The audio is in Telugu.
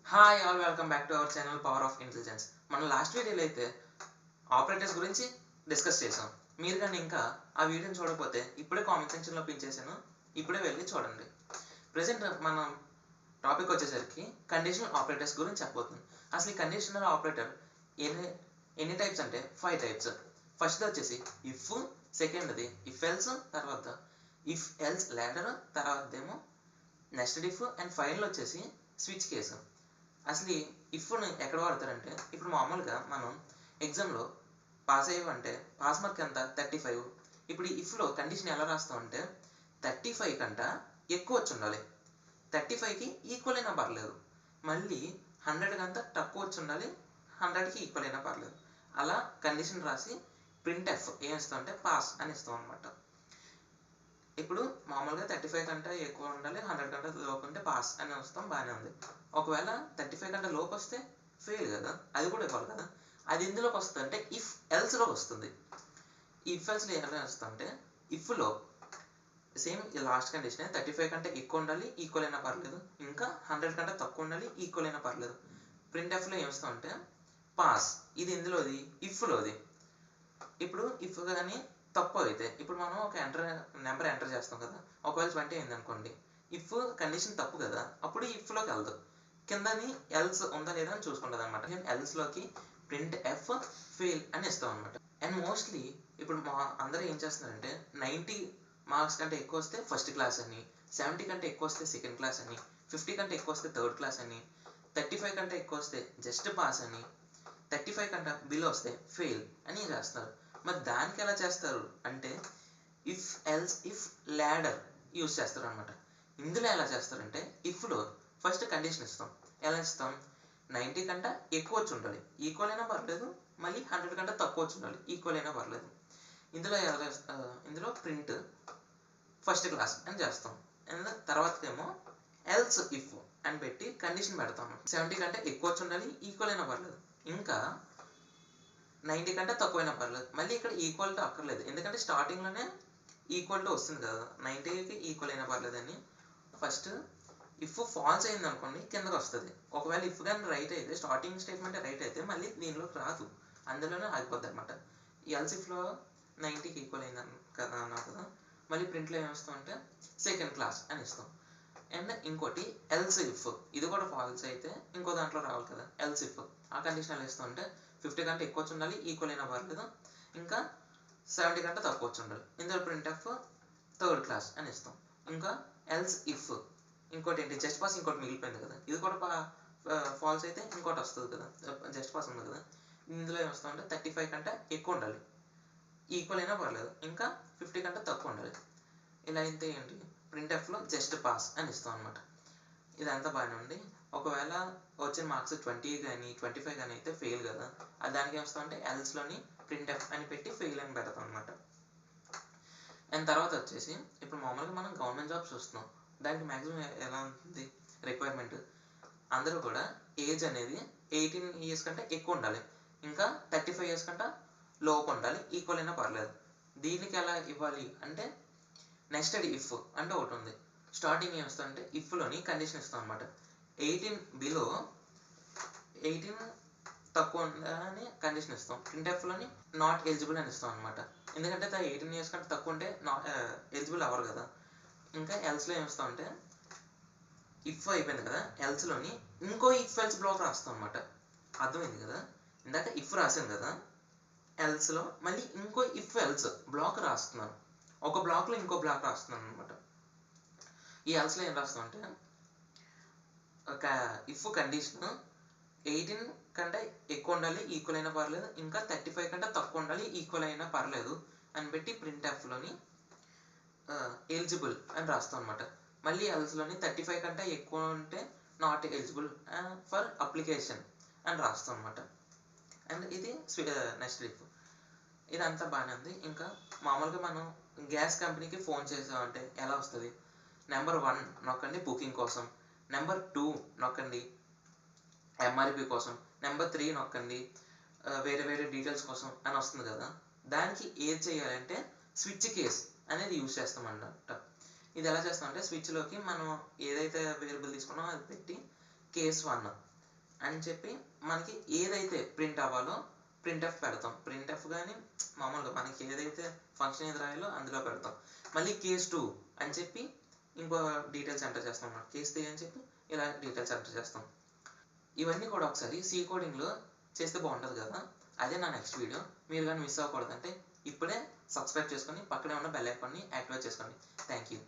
Hi all welcome back to our channel power of intelligence. మన లాస్ట్ వీడియోలో అయితే ఆపరేటర్స్ గురించి డిస్కస్ చేసాం. మీరు కానీ ఇంకా ఆ వీడియోని చూడకపోతే ఇప్పుడే కామెంట్ సెక్షన్లో పిన్ చేశాను, ఇప్పుడే వెళ్ళి చూడండి. ప్రజెంట్ మనం టాపిక్ వచ్చేసరికి కండిషనల్ ఆపరేటర్స్ గురించి చెప్పబోతుంది. అసలు ఈ కండిషనల్ ఆపరేటర్ ఎన్ని ఎన్ని టైప్స్ అంటే 5 టైప్స్. ఫస్ట్ వచ్చేసి ఇఫ్, సెకండ్ది ఇఫ్ ఎల్స్, తర్వాత ఇఫ్ ఎల్స్ లాడర్, తర్వాత ఏమో నెస్టెడ్ ఇఫ్, అండ్ ఫైనల్ వచ్చేసి స్విచ్ కేసు. అసలు ఇఫ్ని ఎక్కడ వాడతారంటే, ఇప్పుడు మామూలుగా మనం ఎగ్జామ్లో పాస్ అయ్యామంటే పాస్ మార్క్ ఎంత 35. ఇప్పుడు ఇఫ్లో కండిషన్ ఎలా రాస్తాం అంటే 35 కంట ఎక్కువ వచ్చి ఉండాలి, 35కి ఈక్వల్ అయినా పర్లేదు, మళ్ళీ 100 కంతా తక్కువ వచ్చి ఉండాలి, 100కి ఈక్వల్ అయినా పర్లేదు. అలా కండిషన్ రాసి ప్రింట్ ఎఫ్ ఏం ఇస్తాం అంటే పాస్ అని ఇస్తాం అనమాట. ఇప్పుడు మామూలుగా 35 కంటే ఎక్కువ ఉండాలి, 100 కంటే లోపు ఉంటే పాస్ అని వస్తాం, బాగానే ఉంది. ఒకవేళ 35 కంటే లోపు వస్తే ఫెయిల్ కదా, అది కూడా ఇవ్వాలి కదా. అది ఎందులోకి వస్తుంది అంటే ఇఫ్ ఎల్స్లోకి వస్తుంది. ఇఫ్ ఎల్స్లో ఎలా వస్తుంది అంటే ఇఫ్లో సేమ్ లాస్ట్ కండిషన్ 35 కంటే ఎక్కువ ఉండాలి, ఈక్వల్ అయినా పర్లేదు, ఇంకా 100 కంటే తక్కువ ఉండాలి, ఈక్వల్ అయినా పర్లేదు. ప్రింట్ ఎఫ్లో ఏమిస్తాం అంటే పాస్. ఇది ఎందులోది? ఇఫ్లోది. ఇప్పుడు ఇఫ్ కానీ తక్కువ అయితే, ఇప్పుడు మనం ఒక నెంబర్ ఎంటర్ చేస్తాం కదా, ఒకవేళ 20 అయింది అనుకోండి, ఇఫ్ కండిషన్ తప్పు కదా, అప్పుడు ఇఫ్లోకి వెళ్దాం, కిందని ఎల్స్ ఉందా లేదా అని చూసుకుంటుంది అనమాట. ఎల్స్లోకి ప్రింట్ ఎఫ్ ఫెయిల్ అని ఇస్తాం అనమాట. అండ్ మోస్ట్లీ ఇప్పుడు అందరూ ఏం చేస్తున్నారంటే 90 మార్క్స్ కంటే ఎక్కువ వస్తే ఫస్ట్ క్లాస్ అని, 70 కంటే ఎక్కువ వస్తే సెకండ్ క్లాస్ అని, 50 కంటే ఎక్కువ వస్తే థర్డ్ క్లాస్ అని, 35 కంటే ఎక్కువ వస్తే జస్ట్ పాస్ అని, 35 కంటే బిలో వస్తే ఫెయిల్ అని చేస్తారు. మరి దానికి ఎలా చేస్తారు అంటే if else if ladder use చేస్తారు అనమాట. ఇందులో ఎలా చేస్తారంటే ఇఫ్లో ఫస్ట్ కండిషన్ ఇస్తాం. ఎలా ఇస్తాం? 90 కంటే ఎక్కువ వచ్చి ఉండాలి, ఈక్వల్ అయినా పర్లేదు, మళ్ళీ 100 కంటే తక్కువ వచ్చి ఉండాలి, ఈక్వల్ అయినా పర్లేదు. ఇందులో ప్రింట్ ఫస్ట్ క్లాస్ అని చేస్తాం. అండ్ తర్వాత ఏమో ఎల్స్ ఇఫ్ అని పెట్టి కండిషన్ పెడతాం. 70 కంటే ఎక్కువ వచ్చి ఉండాలి, ఈక్వల్ అయినా పర్లేదు, ఇంకా 90 కంటే తక్కువైనా పర్లేదు. మళ్ళీ ఇక్కడ ఈక్వల్ టు అక్కర్లేదు, ఎందుకంటే స్టార్టింగ్లోనే ఈక్వల్ టు వస్తుంది కదా, 90కి ఈక్వల్ అయినా పర్లేదని. ఫస్ట్ ఇఫ్ ఫాల్స్ అయింది అనుకోండి కిందకి వస్తుంది. ఒకవేళ ఇఫ్ కానీ రైట్ అయితే, స్టార్టింగ్ స్టేట్మెంట్ రైట్ అయితే మళ్ళీ దీనిలోకి రాదు, అందులోనే ఆగిపోద్ది అనమాట. ఈ ఎల్స్ ఇఫ్లో 90కి ఈక్వల్ అయింది కదా అన్నావు కదా, మళ్ళీ ప్రింట్లో ఏమిస్తాం అంటే సెకండ్ క్లాస్ అని ఇస్తాం. అండ్ ఇంకోటి ఎల్స్ ఇఫ్, ఇది కూడా ఫాల్స్ అయితే ఇంకో దాంట్లో రావాలి కదా, ఎల్స్ ఇఫ్ ఆ కండిషన్ ఎలా ఇస్తాం అంటే 50 కంటే ఎక్కువ వచ్చి ఉండాలి, ఈక్వల్ అయినా పర్లేదు, ఇంకా 70 కంటే తక్కువ వచ్చి ఉండాలి. ఇందులో ప్రింట్ ఎఫ్ థర్డ్ క్లాస్ అని ఇస్తాం. ఇంకా ఎల్స్ ఇఫ్ ఇంకోటి ఏంటి, జస్ట్ పాస్ ఇంకోటి మిగిలిపోయింది కదా, ఇది కూడా ఫాల్స్ అయితే ఇంకోటి వస్తుంది కదా, జస్ట్ పాస్ ఉంది కదా. ఇందులో ఏమొస్తాం అంటే 35 కంటే ఎక్కువ ఉండాలి, ఈక్వల్ అయినా పర్లేదు, ఇంకా 50 కంటే తక్కువ ఉండాలి. ఇలా అయితే ఏంటి, ప్రింట్ ఎఫ్లో జస్ట్ పాస్ అని ఇస్తాం అనమాట. ఇదంతా బాగానే ఉంది. ఒకవేళ వచ్చిన మార్క్స్ 20 కానీ 25 కానీ అయితే ఫెయిల్ కదా, అది దానికి ఏమొస్తాం అంటే ఎల్స్లోని ప్రింట్ ఎఫ్ అని పెట్టి ఫెయిల్ అని పెడతాం అనమాట. అండ్ తర్వాత వచ్చేసి ఇప్పుడు మామూలుగా మనం గవర్నమెంట్ జాబ్స్ చూస్తున్నాం, దానికి మ్యాక్సిమం ఎలా ఉంటుంది రిక్వైర్మెంట్, అందరూ కూడా ఏజ్ అనేది 18 ఇయర్స్ కంటే ఎక్కువ ఉండాలి, ఇంకా 35 ఇయర్స్ కంటే లోపు ఉండాలి, ఈక్వల్ అయినా పర్లేదు. దీనికి ఎలా ఇవ్వాలి అంటే నెస్టెడ్ ఇఫ్ అంటే ఒకటి ఉంది. స్టార్టింగ్ ఏం ఇస్తాం అంటే ఇఫ్లోని కండిషన్ ఇస్తాం అనమాట. 18 బిలో 18 తక్కువ అని కండిషన్ ఇస్తాం. ప్రింట్ ఎఫ్లోని నాట్ ఎలిజిబుల్ అని ఇస్తాం అనమాట, ఎందుకంటే 18 ఇయర్స్ కంటే తక్కువ ఉంటే ఎలిజిబుల్ అవ్వరు కదా. ఇంకా ఎల్స్లో ఏమిస్తాం అంటే ఇఫ్ అయిపోయింది కదా, ఎల్స్లోని ఇంకో ఇఫ్ ఎల్స్ బ్లాక్ రాస్తాం అనమాట. అర్థమైంది కదా, ఇందాక ఇఫ్ రాసాం కదా, ఎల్స్లో మళ్ళీ ఇంకో ఇఫ్ ఎల్స్ బ్లాక్ రాస్తున్నాను, ఒక బ్లాక్లో ఇంకో బ్లాక్ రాస్తున్నాను అనమాట. ఈ ఎల్స్లో ఏం రాస్తాం అంటే ఒక ఇఫ్ కండిషన్ 18 కంటే ఎక్కువ ఉండాలి, ఈక్వల్ అయినా పర్లేదు, ఇంకా 35 కంటే తక్కువ ఉండాలి, ఈక్వల్ అయినా పర్లేదు అని పెట్టి ప్రింట్ ఎఫ్లోని ఎలిజిబుల్ అని రాస్తాం అనమాట. మళ్ళీ ఎల్స్లోని 35 కంటే ఎక్కువ ఉంటే నాట్ ఎలిజిబుల్ ఫర్ అప్లికేషన్ అని రాస్తాం అనమాట. అండ్ ఇది నెక్స్ట్ ఇఫ్. ఇదంతా బాగానే ఉంది. ఇంకా మామూలుగా మనం గ్యాస్ కంపెనీకి ఫోన్ చేసామంటే ఎలా వస్తుంది, నెంబర్ 1 నొక్కండి బుకింగ్ కోసం, నెంబర్ 2 నొక్కండి ఎంఆర్పి కోసం, నెంబర్ 3 నొక్కండి వేరే వేరే డీటెయిల్స్ కోసం అని వస్తుంది కదా. దానికి ఏది చేయాలంటే స్విచ్ కేస్ అనేది యూజ్ చేస్తామన్నమాట. ఇది ఎలా చేస్తామంటే స్విచ్లోకి మనం ఏదైతే వేరియబుల్ తీసుకున్నామో అది పెట్టి కేస్ 1 అని చెప్పి మనకి ఏదైతే ప్రింట్ అవ్వాలో ప్రింట్ఎఫ్ పెడతాం. ప్రింట్ఎఫ్ కానీ మామూలుగా మనకి ఏదైతే ఫంక్షన్ ఏది రాయాలో అందులో పెడతాం. మళ్ళీ కేస్ 2 అని చెప్పి ఇంకో డీటెయిల్స్ ఎంటర్ చేస్తాం అన్నమాట. కేస్ 3 అని చెప్పి ఇలా డీటెయిల్స్ ఎంటర్ చేస్తాం. ఇవన్నీ కూడా ఒకసారి సి కోడింగ్లో చేస్తే బాగుంటుంది కదా. అదే నా నెక్స్ట్ వీడియో. మీరు కానీ మిస్ అవ్వకూడదంటే ఇప్పుడే సబ్స్క్రైబ్ చేసుకొని పక్కనే ఉన్న బెల్ ఐకాన్ని యాక్టివేట్ చేసుకోండి. Thank you.